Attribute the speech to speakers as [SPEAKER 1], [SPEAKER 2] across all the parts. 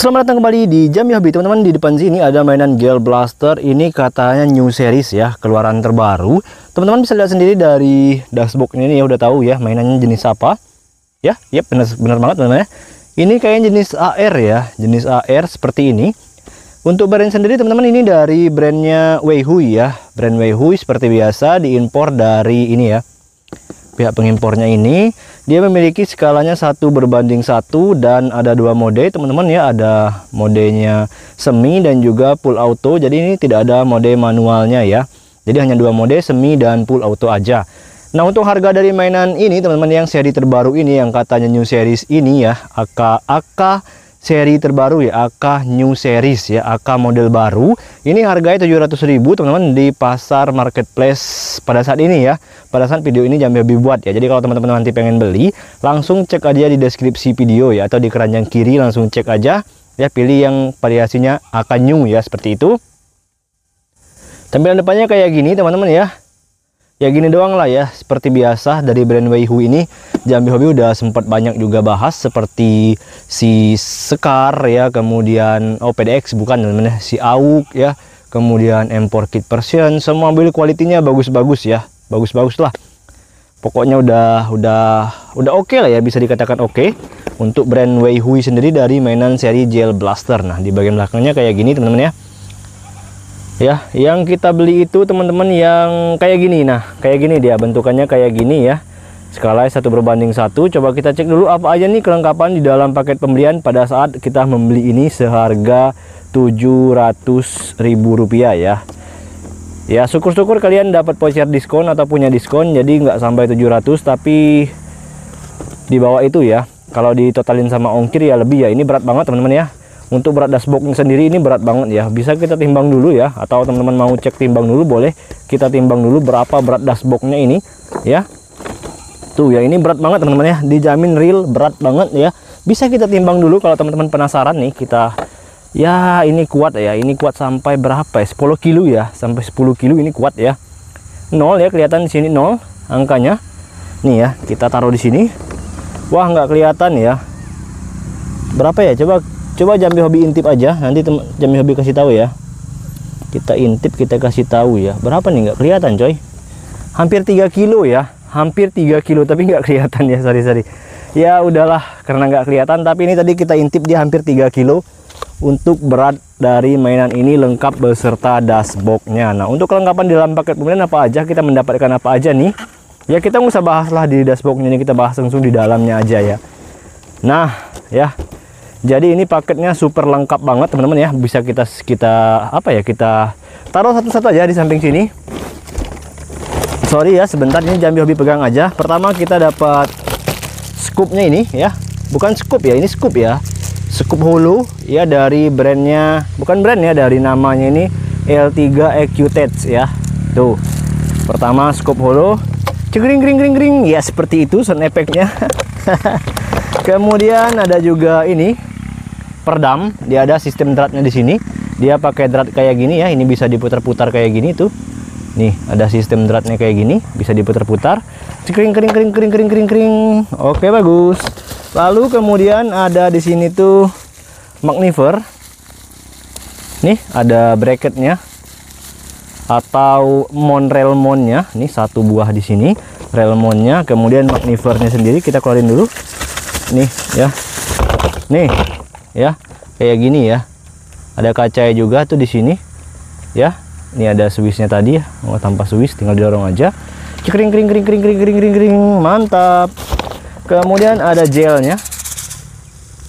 [SPEAKER 1] Selamat datang kembali di Jambi Hobi, teman-teman. Di depan sini ada mainan Gale Blaster. Ini katanya new series ya, keluaran terbaru. Teman-teman bisa lihat sendiri dari dashboard ini ya, udah tahu ya mainannya jenis apa. Ya, benar banget teman-teman ya. Ini kayaknya jenis AR ya, jenis AR seperti ini. Untuk brand sendiri teman-teman, ini dari brandnya Weihui ya. Brand Weihui seperti biasa diimpor dari ini ya. Pihak pengimpornya ini dia memiliki skalanya 1:1 dan ada dua mode teman-teman ya, ada modenya semi dan juga full auto. Jadi ini tidak ada mode manualnya ya, jadi hanya dua mode, semi dan full auto aja. Nah, untuk harga dari mainan ini teman-teman yang seri terbaru ini, yang katanya new series ini ya, AK seri terbaru ya, AK new series ya, AK model baru. Ini harganya 700.000 teman-teman di pasar marketplace pada saat ini ya. Pada saat video ini Jambi Hobi buat ya. Jadi kalau teman-teman nanti pengen beli, langsung cek aja di deskripsi video ya, atau di keranjang kiri langsung cek aja ya, pilih yang variasinya AK new ya, seperti itu. Tampilan depannya kayak gini teman-teman ya. Ya gini doang lah ya, seperti biasa dari brand Weihui ini. Jambi Hobi udah sempat banyak juga bahas, seperti si Scar ya, kemudian PDX bukan teman-teman ya, si AUK ya, kemudian M4 kit version. Semua build kualitinya bagus-bagus ya, bagus-bagus lah. Pokoknya udah oke lah ya, bisa dikatakan oke untuk brand Weihui sendiri dari mainan seri Gale Blaster. Nah, di bagian belakangnya kayak gini teman-teman ya. Ya, yang kita beli itu teman-teman yang kayak gini. Nah, kayak gini dia bentukannya, kayak gini ya. Skalanya 1:1. Coba kita cek dulu apa aja nih kelengkapan di dalam paket pembelian pada saat kita membeli ini seharga Rp700.000 ya. Ya, syukur-syukur kalian dapat voucher diskon atau punya diskon, jadi nggak sampai 700 tapi di bawah itu ya. Kalau ditotalin sama ongkir ya lebih ya. Ini berat banget teman-teman ya. Untuk berat dashboardnya sendiri ini berat banget ya. Bisa kita timbang dulu ya, atau teman-teman mau cek timbang dulu boleh. Kita timbang dulu berapa berat dashboardnya ini ya. Tuh ya, ini berat banget teman-teman ya. Dijamin real berat banget ya. Bisa kita timbang dulu kalau teman-teman penasaran nih. Kita ya, ini kuat ya. Ini kuat sampai berapa ya? 10 kilo ya. Sampai 10 kilo ini kuat ya. 0 ya, kelihatan di sini 0 angkanya. Nih ya, kita taruh di sini. Wah, nggak kelihatan ya. Berapa ya? Coba Jambi Hobi intip aja, nanti Jambi Hobi kasih tahu ya. Kita intip, kita kasih tahu ya. Berapa nih, nggak kelihatan coy. Hampir 3 kilo ya. Hampir 3 kilo tapi nggak kelihatan ya, sorry. Ya udahlah, karena nggak kelihatan. Tapi ini tadi kita intip dia hampir 3 kilo untuk berat dari mainan ini lengkap beserta dashboardnya. Nah, untuk kelengkapan di dalam paket pembelian apa aja, kita mendapatkan apa aja nih. Ya kita nggak usah bahas lah di dashboardnya ini, kita bahas langsung di dalamnya aja ya. Nah ya, jadi ini paketnya super lengkap banget teman-teman ya. Bisa kita apa ya, kita taruh satu-satu aja di samping sini. Sorry ya, sebentar, ini Jambi Hobi pegang aja. Pertama kita dapat scoopnya ini ya. Bukan scoop ya, ini scoop ya. Scoop holo ya, dari brandnya, bukan brand ya, dari namanya ini L3 EQ-Touch ya. Tuh. Pertama scoop holo. Cekring ya, seperti itu sound efeknya. Kemudian ada juga ini perdam, dia ada sistem dratnya di sini. Dia pakai drat kayak gini ya, ini bisa diputar-putar kayak gini tuh. Nih, ada sistem dratnya kayak gini, bisa diputar-putar. Kering. Oke, bagus. Lalu kemudian ada di sini tuh magnifer. Nih, ada bracketnya atau rail mountnya. Nih, satu buah di sini rail mountnya. Kemudian magnifernya sendiri kita keluarin dulu. Nih ya. Nih ya, kayak gini ya. Ada kacanya juga tuh di sini ya. Ini ada switchnya tadi ya. Oh, tanpa switch, tinggal didorong aja. Kering. Mantap. Kemudian ada gelnya.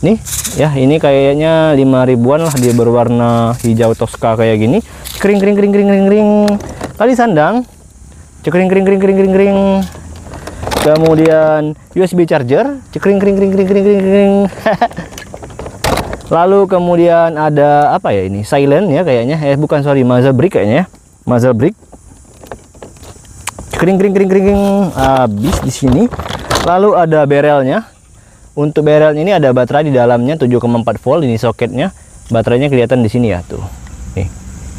[SPEAKER 1] Nih ya, ini kayaknya 5.000-an lah, dia berwarna hijau Tosca kayak gini. Kering. Tali sandang. Kering. Kemudian USB charger. Kering. Lalu kemudian ada apa ya ini? Silent ya kayaknya. Bukan, sorry, muzzle brake kayaknya. Muzzle brake. Kering. Habis di sini. Lalu ada barrelnya. Untuk barrelnya ini ada baterai di dalamnya 7,4 volt, ini soketnya. Baterainya kelihatan di sini ya tuh. Nih.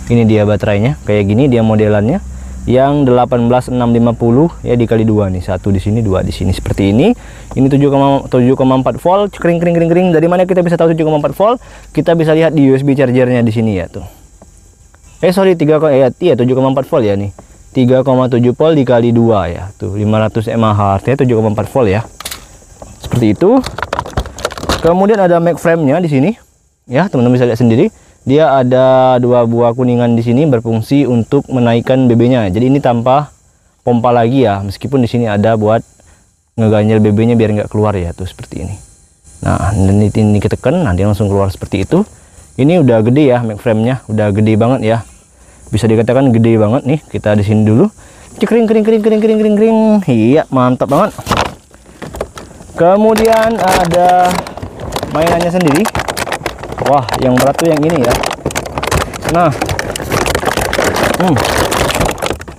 [SPEAKER 1] Ini dia baterainya, kayak gini dia modelannya. yang 18650 ya, dikali 2 nih, satu di sini, dua di sini, seperti ini. Ini 7,4 volt, kering. Dari mana kita bisa tahu 7,4 volt? Kita bisa lihat di USB chargernya di sini ya tuh. Sorry, 7,4 volt ya nih. 3,7 volt dikali 2 ya tuh, 500 mAh, artinya 7,4 volt ya. Seperti itu. Kemudian ada mag frame-nya di sini. Ya, teman-teman bisa lihat sendiri. Dia ada 2 buah kuningan di sini berfungsi untuk menaikkan BB-nya. Jadi ini tanpa pompa lagi ya, meskipun di sini ada buat ngeganjel BB-nya biar nggak keluar ya tuh, seperti ini. Nah, ini kita tekan, nanti langsung keluar seperti itu. Ini udah gede ya, mag frame-nya udah gede banget ya. Bisa dikatakan gede banget nih. Kita di sini dulu. Kering. Iya, mantap banget. Kemudian ada mainannya sendiri. Wah, yang berat tuh yang ini ya. Nah,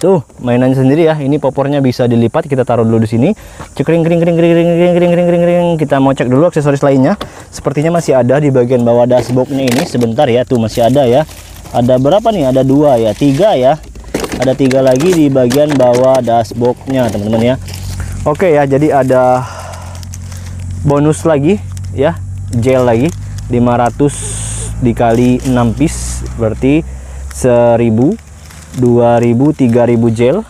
[SPEAKER 1] tuh mainannya sendiri ya. Ini popornya bisa dilipat. Kita taruh dulu di sini. Kering. Kita mau cek dulu aksesoris lainnya. Sepertinya masih ada di bagian bawah dashboardnya ini. Sebentar ya, tuh masih ada ya. Ada berapa nih? Ada 2 ya, 3 ya. Ada 3 lagi di bagian bawah dashboardnya, teman-teman ya. Oke ya, jadi ada bonus lagi ya, gel lagi. 500 dikali 6 piece berarti 1000, 2000, 3000 gel.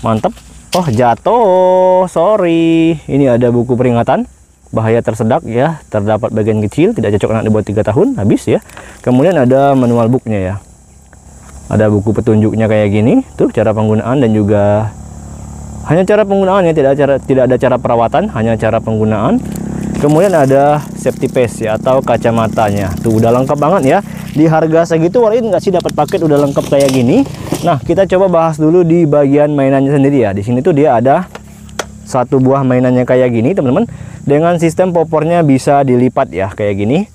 [SPEAKER 1] Mantap. Oh, jatuh, sorry. Ini ada buku peringatan bahaya tersedak ya, terdapat bagian kecil, tidak cocok anak di bawah 3 tahun, habis ya. Kemudian ada manual booknya ya, ada buku petunjuknya kayak gini tuh, cara penggunaan dan juga hanya cara penggunaan ya, tidak ada cara perawatan, hanya cara penggunaan. Kemudian ada safety paste ya, atau kacamatanya. Tuh udah lengkap banget ya. Di harga segitu worth it nggak sih dapat paket udah lengkap kayak gini? Nah, kita coba bahas dulu di bagian mainannya sendiri ya. Di sini tuh dia ada 1 buah mainannya kayak gini, teman-teman. Dengan sistem popornya bisa dilipat ya, kayak gini.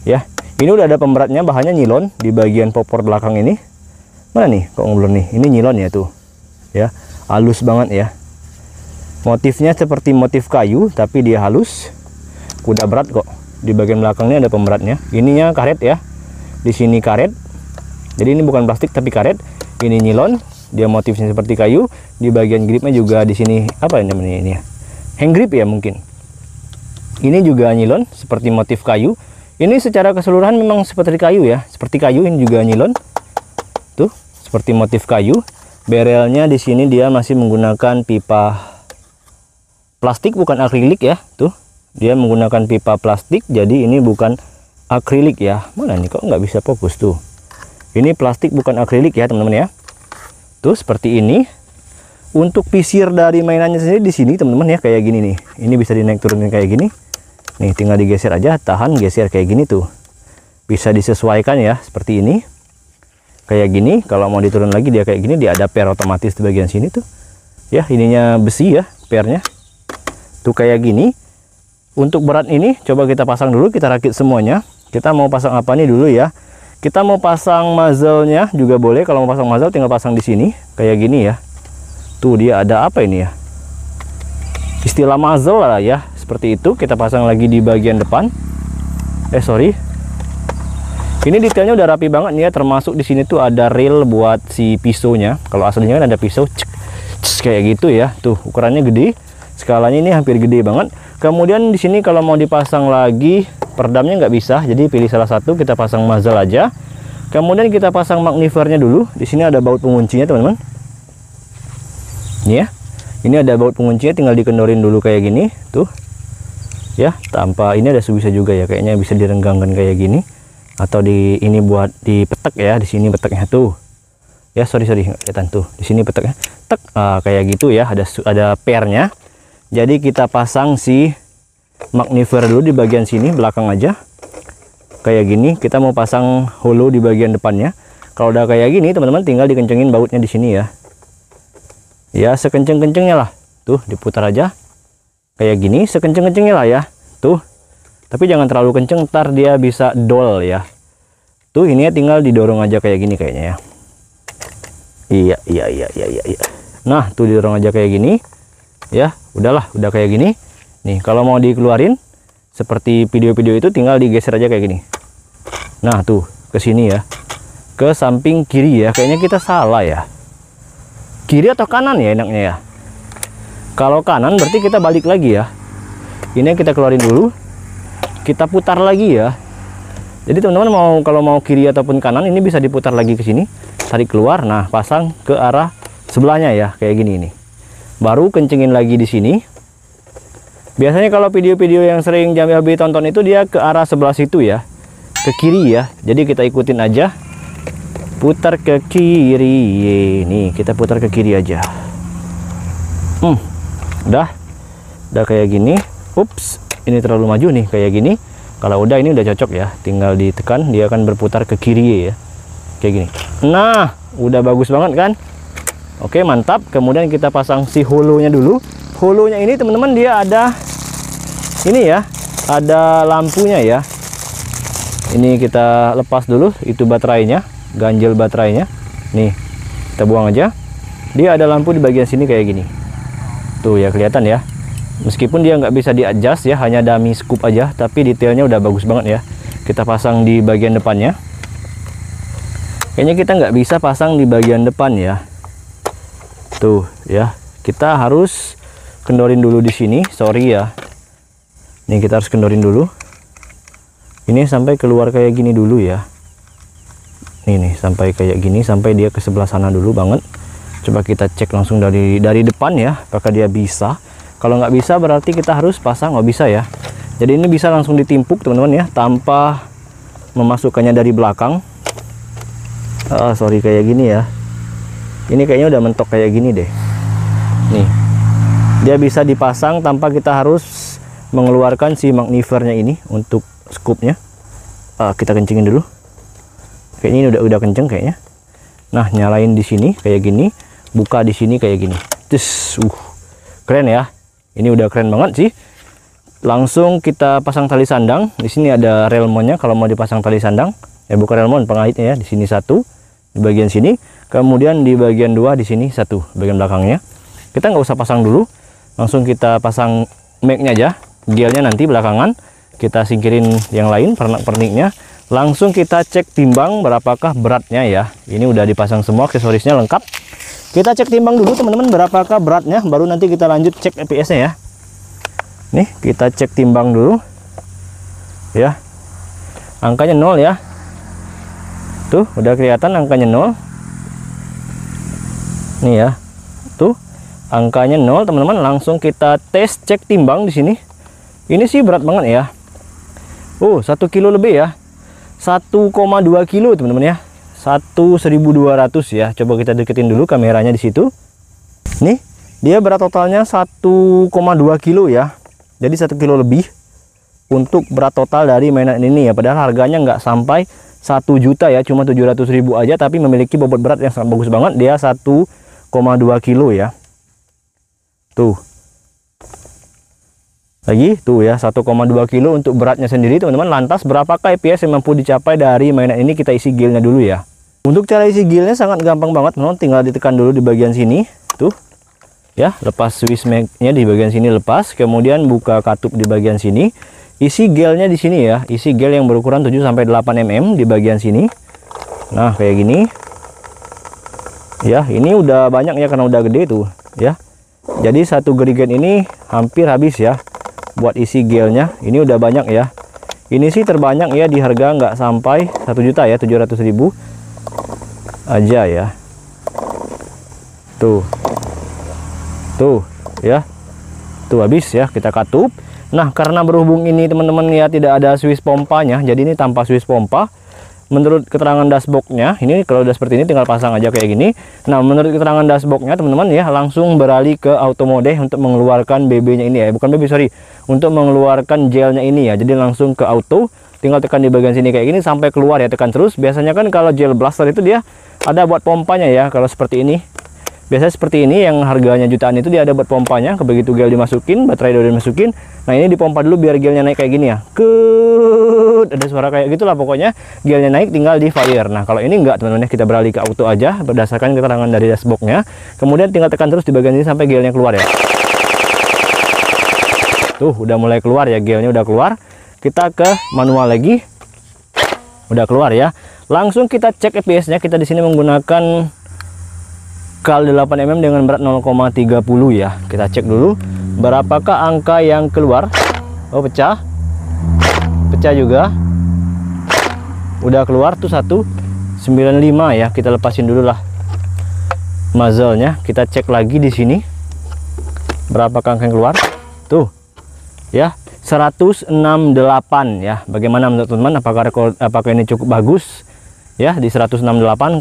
[SPEAKER 1] Ya. Ini udah ada pemberatnya, bahannya nilon di bagian popor belakang ini. Mana nih? Kok ngeblur nih? Ini nilon ya tuh. Ya, halus banget ya. Motifnya seperti motif kayu, tapi dia halus. Udah berat kok. Di bagian belakangnya ada pemberatnya. Ininya karet ya. Di sini karet. Jadi ini bukan plastik tapi karet. Ini nilon. Dia motifnya seperti kayu. Di bagian gripnya juga di sini apa namanya ini ya? Hand grip ya mungkin. Ini juga nilon seperti motif kayu. Ini secara keseluruhan memang seperti kayu ya. Seperti kayu, ini juga nilon. Tuh, seperti motif kayu. Barrelnya di sini dia masih menggunakan pipa plastik, bukan akrilik ya. Tuh. Dia menggunakan pipa plastik, jadi ini bukan akrilik ya. Mana nih kok nggak bisa fokus tuh. Ini plastik bukan akrilik ya teman-teman ya. Tuh seperti ini. Untuk pisir dari mainannya sendiri di sini teman-teman ya, kayak gini nih. Ini bisa dinaik turunin kayak gini. Nih tinggal digeser aja, tahan geser kayak gini tuh. Bisa disesuaikan ya seperti ini. Kayak gini. Kalau mau diturun lagi dia kayak gini, dia ada per otomatis di bagian sini tuh. Ya ininya besi ya pernya. Tuh kayak gini. Untuk berat ini coba kita pasang dulu, kita rakit semuanya. Kita mau pasang apa nih dulu ya? Kita mau pasang muzzle-nya juga boleh. Kalau mau pasang muzzle tinggal pasang di sini kayak gini ya. Tuh dia ada apa ini ya? Istilah muzzle lah ya, seperti itu. Kita pasang lagi di bagian depan. Sorry. Ini detailnya udah rapi banget nih ya, termasuk di sini tuh ada reel buat si pisaunya. Kalau aslinya kan ada pisau kayak gitu ya. Tuh ukurannya gede. Skalanya ini hampir gede banget. Kemudian di sini kalau mau dipasang lagi peredamnya nggak bisa, jadi pilih salah satu, kita pasang muzzle aja. Kemudian kita pasang magnifernya dulu. Di sini ada baut penguncinya teman-teman. Ini ya. Ini ada baut penguncinya, tinggal dikendorin dulu kayak gini, tuh. Ya, tanpa ini ada bisa juga ya, kayaknya bisa direnggangkan kayak gini. Atau di ini buat dipetek ya, di sini peteknya tuh. Ya, sorry nggak kelihatan tuh. Di sini peteknya. Tek, kayak gitu ya, ada pernya. Jadi kita pasang si magnifer dulu di bagian sini belakang aja. Kayak gini, kita mau pasang holo di bagian depannya. Kalau udah kayak gini, teman-teman tinggal dikencengin bautnya di sini ya. Ya, sekenceng-kencengnya lah. Tuh, diputar aja. Kayak gini, sekenceng-kencengnya lah ya. Tuh. Tapi jangan terlalu kenceng, ntar dia bisa dol ya. Tuh, ini ya tinggal didorong aja kayak gini kayaknya ya. Iya. Nah, tuh didorong aja kayak gini. Ya, udahlah, udah kayak gini. Nih, kalau mau dikeluarin seperti video-video itu tinggal digeser aja kayak gini. Nah, tuh ke sini ya. Ke samping kiri ya. Kayaknya kita salah ya. Kiri atau kanan ya enaknya ya? Kalau kanan berarti kita balik lagi ya. Ini kita keluarin dulu, kita putar lagi ya. Jadi teman-teman kalau mau kiri ataupun kanan ini bisa diputar lagi ke sini, tarik keluar. Nah, pasang ke arah sebelahnya ya, kayak gini nih. Baru kencengin lagi di sini. Biasanya kalau video-video yang sering Jamil Hobi tonton itu dia ke arah sebelah situ ya, ke kiri ya. Jadi kita ikutin aja, putar ke kiri. Nih kita putar ke kiri aja. Udah kayak gini. Ups, ini terlalu maju nih kayak gini. Kalau udah ini udah cocok ya, tinggal ditekan dia akan berputar ke kiri ya, kayak gini. Nah, udah bagus banget kan? Oke, mantap. Kemudian kita pasang si holonya dulu. Holonya ini teman-teman dia ada ini ya, ada lampunya ya. Ini kita lepas dulu itu baterainya, ganjel baterainya. Nih kita buang aja. Dia ada lampu di bagian sini kayak gini tuh ya, kelihatan ya. Meskipun dia nggak bisa di adjust ya, hanya dummy scoop aja, tapi detailnya udah bagus banget ya. Kita pasang di bagian depannya. Kayaknya kita nggak bisa pasang di bagian depan ya. Tuh ya, kita harus kendorin dulu di sini. Sorry ya. Nih kita harus kendorin dulu. Ini sampai keluar kayak gini dulu ya. Nih sampai kayak gini, sampai dia ke sebelah sana dulu banget. Coba kita cek langsung dari depan ya, apakah dia bisa. Kalau nggak bisa berarti kita harus pasang. Oh bisa ya. Jadi ini bisa langsung ditimpuk teman-teman ya, tanpa memasukkannya dari belakang. Sorry kayak gini ya. Ini kayaknya udah mentok kayak gini deh. Nih dia bisa dipasang tanpa kita harus mengeluarkan si magnifernya ini untuk scoopnya. Kita kencingin dulu. Kayaknya ini udah kenceng kayaknya. Nah, nyalain di sini kayak gini, buka di sini kayak gini. Terus keren ya. Ini udah keren banget sih. Langsung kita pasang tali sandang. Di sini ada relmonnya kalau mau dipasang tali sandang. Ya bukan relmon, pengalitnya ya. Di sini satu, di bagian sini. Kemudian di bagian dua di sini satu, bagian belakangnya. Kita nggak usah pasang dulu. Langsung kita pasang mag-nya aja. Gelnya nanti belakangan. Kita singkirin yang lain, pernak-perniknya. Langsung kita cek timbang berapakah beratnya ya. Ini udah dipasang semua, aksesorisnya lengkap. Kita cek timbang dulu teman-teman berapakah beratnya, baru nanti kita lanjut cek EPS-nya ya. Nih kita cek timbang dulu ya. Angkanya 0 ya. Tuh udah kelihatan angkanya 0. Nih ya. Tuh angkanya 0 teman-teman. Langsung kita tes cek timbang di sini. Ini sih berat banget ya. 1 kilo lebih ya. 1,2 kilo teman-teman ya. 1.200 ya. Coba kita deketin dulu kameranya di situ. Nih, dia berat totalnya 1,2 kilo ya. Jadi 1 kilo lebih untuk berat total dari mainan ini ya. Padahal harganya nggak sampai 1 juta ya, cuma 700.000 aja, tapi memiliki bobot berat yang sangat bagus banget. Dia 1,2 kilo ya. Tuh. Lagi tuh ya, 1,2 kilo untuk beratnya sendiri teman-teman. Lantas berapakah EPS yang mampu dicapai dari mainan ini? Kita isi gilnya dulu ya. Untuk cara isi gilnya sangat gampang banget teman-teman, tinggal ditekan dulu di bagian sini tuh ya, lepas Swiss mag-nya di bagian sini, lepas, kemudian buka katup di bagian sini, isi gelnya di sini ya, isi gel yang berukuran 7-8 mm di bagian sini. Nah kayak gini ya, ini udah banyak ya karena udah gede tuh ya. Jadi satu gerigen ini hampir habis ya buat isi gelnya. Ini udah banyak ya. Ini sih terbanyak ya, di harga nggak sampai 1 juta ya, 700.000 aja ya. Tuh ya, tuh habis ya, kita katup. Nah karena berhubung ini teman-teman ya tidak ada Swiss pompanya, jadi ini tanpa Swiss pompa. Menurut keterangan dashboardnya, ini kalau udah seperti ini tinggal pasang aja kayak gini. Nah menurut keterangan dashboardnya teman-teman ya, langsung beralih ke auto mode untuk mengeluarkan BB nya ini ya, bukan BB sorry, untuk mengeluarkan gelnya ini ya. Jadi langsung ke auto, tinggal tekan di bagian sini kayak gini sampai keluar ya, tekan terus. Biasanya kan kalau gel blaster itu dia ada buat pompanya ya. Kalau seperti ini biasanya seperti ini yang harganya jutaan itu dia ada buat pompanya. Begitu gel dimasukin, baterai udah dimasukin, nah ini dipompa dulu biar gelnya naik kayak gini ya. Ada suara kayak gitulah pokoknya. Gelnya naik tinggal di fire. Nah kalau ini enggak teman-teman, kita beralih ke auto aja berdasarkan keterangan dari dashboardnya. Kemudian tinggal tekan terus di bagian ini sampai gelnya keluar ya. Tuh udah mulai keluar ya, gelnya udah keluar. Kita ke manual lagi, udah keluar ya. Langsung kita cek EPS nya. Kita di sini menggunakan kal 8 mm dengan berat 0,30 ya. Kita cek dulu berapakah angka yang keluar. Oh, pecah. Pecah juga. Udah keluar tuh 195 ya. Kita lepasin dulu lah muzzle-nya. Kita cek lagi di sini. Berapakah angka yang keluar? Tuh. Ya, 168 ya. Bagaimana menurut teman-teman? Apakah ini cukup bagus? Ya, di 168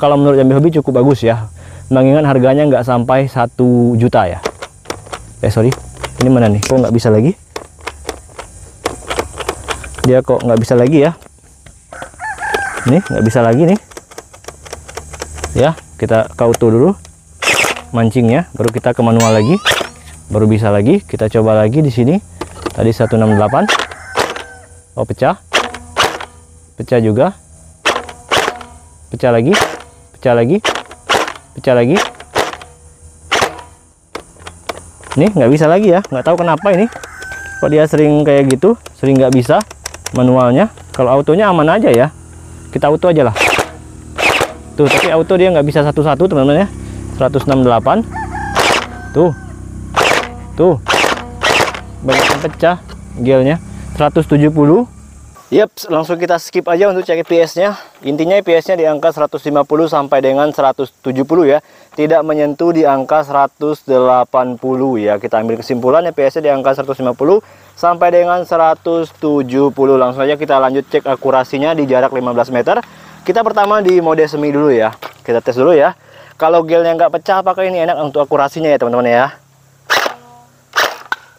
[SPEAKER 1] kalau menurut Jambi Hobi cukup bagus ya. Mengingat harganya nggak sampai 1 juta ya. Sorry, ini mana nih? Kok nggak bisa lagi? Dia kok nggak bisa lagi ya? Nih nggak bisa lagi nih. Ya, kita ke auto dulu mancingnya, baru kita ke manual lagi, baru bisa lagi. Kita coba lagi di sini. Tadi 168. Oh, pecah. Pecah juga. Pecah lagi. Pecah lagi. Pecah lagi. Nih nggak bisa lagi ya, nggak tahu kenapa ini kok dia sering kayak gitu, sering nggak bisa manualnya. Kalau autonya aman aja ya, kita auto aja lah tuh. Tapi auto dia nggak bisa satu-satu teman-teman ya. 168 tuh banyak yang pecah gelnya. 170. Yep, langsung kita skip aja untuk cek IPS-nya. Intinya IPS-nya di angka 150 sampai dengan 170 ya. Tidak menyentuh di angka 180 ya. Kita ambil kesimpulan IPS-nya di angka 150 sampai dengan 170. Langsung aja kita lanjut cek akurasinya di jarak 15 meter. Kita pertama di mode semi dulu ya. Kita tes dulu ya. Kalau gelnya nggak pecah, apakah ini enak untuk akurasinya ya teman-teman ya.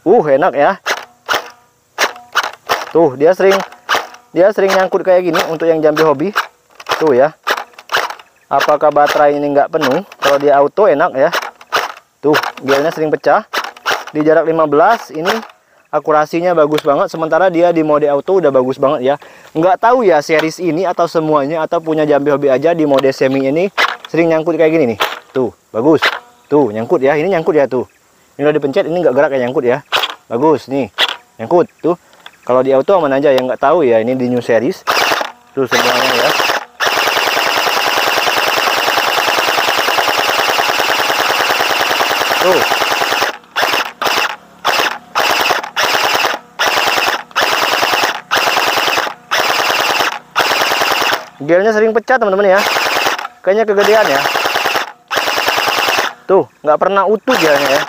[SPEAKER 1] Enak ya. Tuh, dia sering nyangkut kayak gini untuk yang Jambi Hobi. Tuh ya. Apakah baterai ini nggak penuh? Kalau dia auto enak ya. Tuh, gelnya sering pecah. Di jarak 15 ini akurasinya bagus banget. Sementara dia di mode auto udah bagus banget ya. Nggak tahu ya series ini atau semuanya atau punya Jambi Hobi aja di mode semi ini sering nyangkut kayak gini nih. Tuh, bagus. Tuh, nyangkut ya. Ini nyangkut ya tuh. Ini udah dipencet, ini nggak gerak kayak nyangkut ya. Bagus nih. Nyangkut tuh. Kalau di auto aman aja, yang nggak tahu ya ini di new series. Tuh semuanya ya. Tuh. Gelnya sering pecah teman-teman ya. Kayaknya kegedean ya. Tuh, nggak pernah utuh gelnya ya.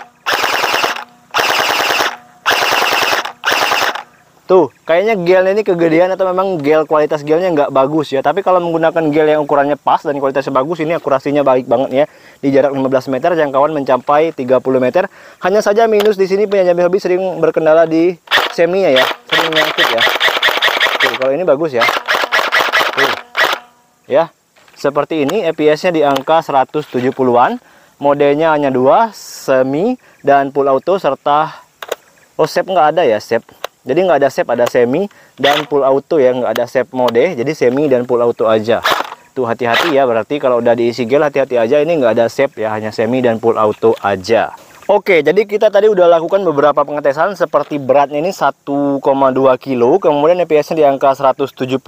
[SPEAKER 1] Tuh, kayaknya gelnya ini kegedean atau memang kualitas gelnya nggak bagus ya. Tapi kalau menggunakan gel yang ukurannya pas dan kualitasnya bagus, ini akurasinya baik banget ya. Di jarak 15 meter, jangkauan mencapai 30 meter. Hanya saja minus di sini punya Jambi Hobi sering berkendala di semi ya, sering nyangkut ya. Tuh, kalau ini bagus ya. Tuh. Ya, seperti ini EPS-nya di angka 170-an. Modenya hanya 2, semi dan full auto serta save nggak ada ya, save. Jadi nggak ada save, ada semi dan full auto ya, nggak ada save mode. Jadi semi dan full auto aja. Tuh hati-hati ya, berarti kalau udah diisi gel hati-hati aja, ini nggak ada save ya, hanya semi dan full auto aja. Oke, jadi kita tadi udah lakukan beberapa pengetesan seperti beratnya ini 1,2 kilo, kemudian EPS-nya di angka 170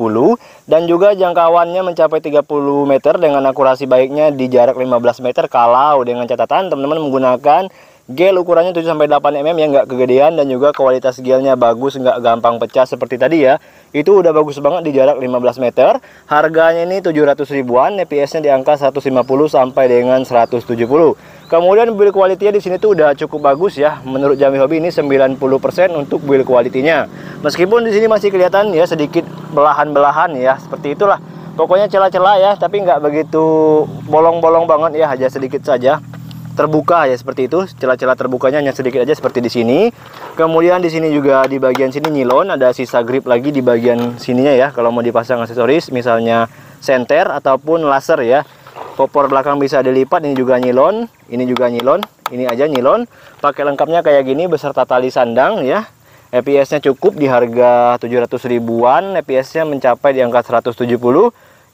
[SPEAKER 1] dan juga jangkauannya mencapai 30 meter dengan akurasi baiknya di jarak 15 meter kalau dengan catatan teman-teman menggunakan gel ukurannya 7-8 mm yang nggak kegedean dan juga kualitas gelnya bagus, nggak gampang pecah seperti tadi ya. Itu udah bagus banget di jarak 15 meter. Harganya ini 700 ribuan, EPS-nya di angka 150 sampai dengan 170. Kemudian build quality-nya di sini tuh udah cukup bagus ya. Menurut Jambi Hobi ini 90% untuk build quality-nya. Meskipun di sini masih kelihatan ya sedikit belahan-belahan ya, seperti itulah. Pokoknya celah-celah ya, tapi nggak begitu bolong-bolong banget ya, hanya sedikit saja. Terbuka ya seperti itu, celah-celah terbukanya hanya sedikit aja seperti di sini. Kemudian di sini juga di bagian sini nilon, ada sisa grip lagi di bagian sininya ya. Kalau mau dipasang aksesoris, misalnya senter ataupun laser ya. Popor belakang bisa dilipat, ini juga nilon, ini juga nilon, ini aja nilon. Pakai lengkapnya kayak gini beserta tali sandang ya. EPS-nya cukup di harga 700 ribuan, EPS-nya mencapai di angka 170.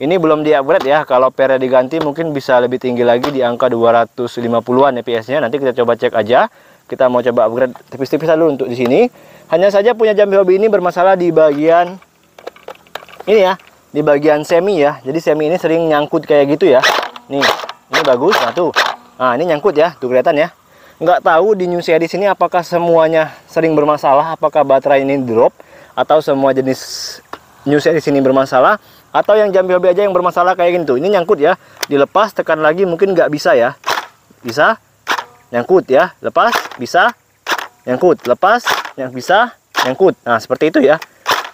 [SPEAKER 1] Ini belum di-upgrade ya, kalau pernya diganti mungkin bisa lebih tinggi lagi di angka 250-an EPS-nya. Nanti kita coba cek aja. Kita mau coba upgrade tipis-tipis dulu untuk di sini. Hanya saja punya Jambi Hobi ini bermasalah di bagian ini ya, di bagian semi ya. Jadi semi ini sering nyangkut kayak gitu ya. Nih, ini bagus. Nah tuh, Nah, ini nyangkut ya, tuh kelihatan ya. Nggak tahu di new series ini apakah semuanya sering bermasalah, apakah baterai ini drop, atau semua jenis new series ini bermasalah, atau yang Jambi Hobi aja yang bermasalah kayak gini tuh. Ini nyangkut ya, dilepas tekan lagi mungkin nggak bisa ya. Bisa, nyangkut ya, lepas, bisa, nyangkut, lepas, yang bisa, nyangkut. Nah, seperti itu ya.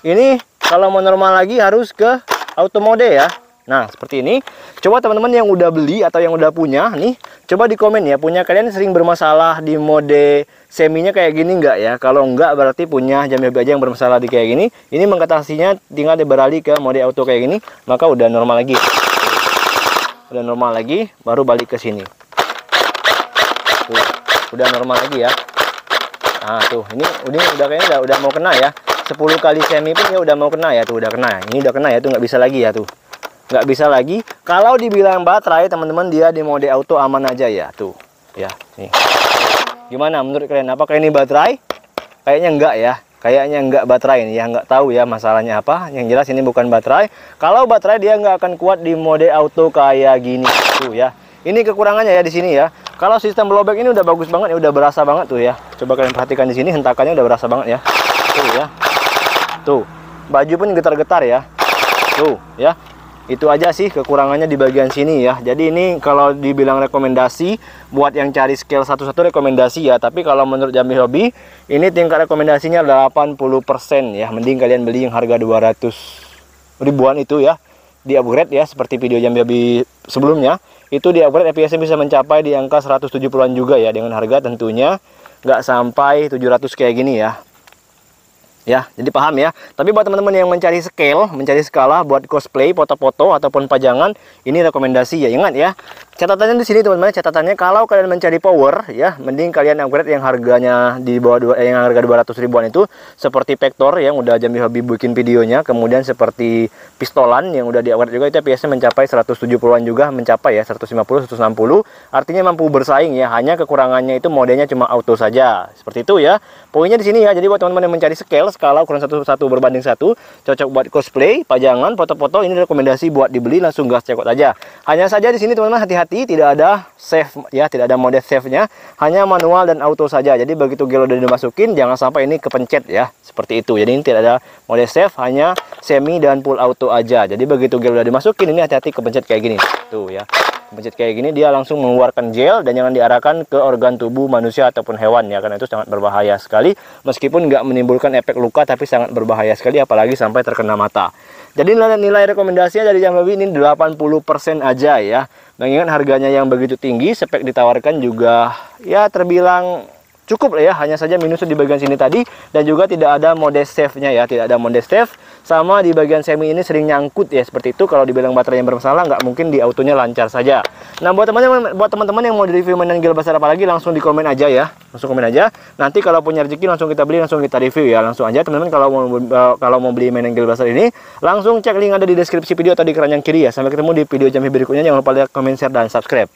[SPEAKER 1] Ini kalau mau normal lagi harus ke auto mode ya. Nah, seperti ini. Coba teman-teman yang udah beli atau yang udah punya nih, coba di komen ya, punya kalian sering bermasalah di mode seminya kayak gini enggak ya? Kalau enggak berarti punya Jambi Hobi aja yang bermasalah di kayak gini. Ini mengatasinya tinggal beralih ke mode auto kayak gini, maka udah normal lagi. Udah normal lagi, baru balik ke sini. Tuh, udah normal lagi ya. Nah, tuh, ini udah kayaknya udah mau kena ya. 10 kali semi pun ya udah mau kena ya, tuh udah kena. Ini udah kena ya, tuh nggak bisa lagi ya tuh. Nggak bisa lagi. Kalau dibilang baterai teman-teman, dia di mode auto aman aja ya tuh ya. Nih, gimana menurut kalian, apakah ini baterai? Kayaknya enggak ya, kayaknya enggak baterai ini ya. Nggak tahu ya masalahnya apa, yang jelas ini bukan baterai. Kalau baterai dia nggak akan kuat di mode auto kayak gini tuh ya. Ini kekurangannya ya di sini ya. Kalau sistem blowback ini udah bagus banget ya, udah berasa banget tuh ya. Coba kalian perhatikan di sini, hentakannya udah berasa banget ya. Tuh ya, tuh baju pun getar-getar ya. Tuh ya. Itu aja sih kekurangannya di bagian sini ya. Jadi ini kalau dibilang rekomendasi buat yang cari scale satu-satu rekomendasi ya. Tapi kalau menurut Jambi Hobi ini tingkat rekomendasinya 80% ya. Mending kalian beli yang harga 200 ribuan itu ya. Di upgrade ya, seperti video Jambi Hobi sebelumnya. Itu di upgrade FPS bisa mencapai di angka 170-an juga ya. Dengan harga tentunya nggak sampai 700 kayak gini ya. Ya, jadi paham ya. Tapi buat teman-teman yang mencari scale, mencari skala buat cosplay, foto-foto ataupun pajangan, ini rekomendasi ya. Ingat ya, catatannya di sini teman-teman, catatannya kalau kalian mencari power ya, mending kalian upgrade yang harganya di bawah yang harga 200 ribuan itu, seperti Vector yang udah Jambi Hobi bikin videonya, kemudian seperti pistolan yang udah di upgrade juga, itu FPS-nya mencapai 170-an juga, mencapai ya 150, 160. Artinya mampu bersaing ya. Hanya kekurangannya itu modenya cuma auto saja. Seperti itu ya. Poinnya di sini ya. Jadi buat teman-teman yang mencari scale, skala ukuran 1:1 berbanding 1, cocok buat cosplay, pajangan, foto-foto, ini rekomendasi buat dibeli, langsung gas cekot aja. Hanya saja di sini teman-teman hati-hati, tidak ada save ya, tidak ada mode save-nya, hanya manual dan auto saja. Jadi begitu gel udah dimasukin, jangan sampai ini kepencet ya, seperti itu. Jadi ini tidak ada mode save, hanya semi dan full auto aja. Jadi begitu gel udah dimasukin, ini hati-hati kepencet kayak gini. Tuh ya. Pencet kayak gini dia langsung mengeluarkan gel, dan jangan diarahkan ke organ tubuh manusia ataupun hewan ya, karena itu sangat berbahaya sekali. Meskipun nggak menimbulkan efek luka, tapi sangat berbahaya sekali, apalagi sampai terkena mata. Jadi nilai rekomendasinya dari Jambi Hobi ini 80% aja ya. Mengingat harganya yang begitu tinggi, spek ditawarkan juga ya terbilang cukup lah ya. Hanya saja minusnya di bagian sini tadi, dan juga tidak ada mode save-nya ya, tidak ada mode save. Sama di bagian semi ini sering nyangkut ya, seperti itu. Kalau dibilang baterai yang bermasalah, nggak mungkin di autonya lancar saja. Nah, buat teman-teman yang mau di review mainan gel besar apa lagi, langsung di komen aja ya, langsung komen aja. Nanti kalau punya rezeki langsung kita beli, langsung kita review ya. Langsung aja teman-teman, kalau mau beli mainan gel besar ini, langsung cek link ada di deskripsi video atau di keranjang kiri ya. Sampai ketemu di video Jambi berikutnya. Jangan lupa like, comment, share, dan subscribe.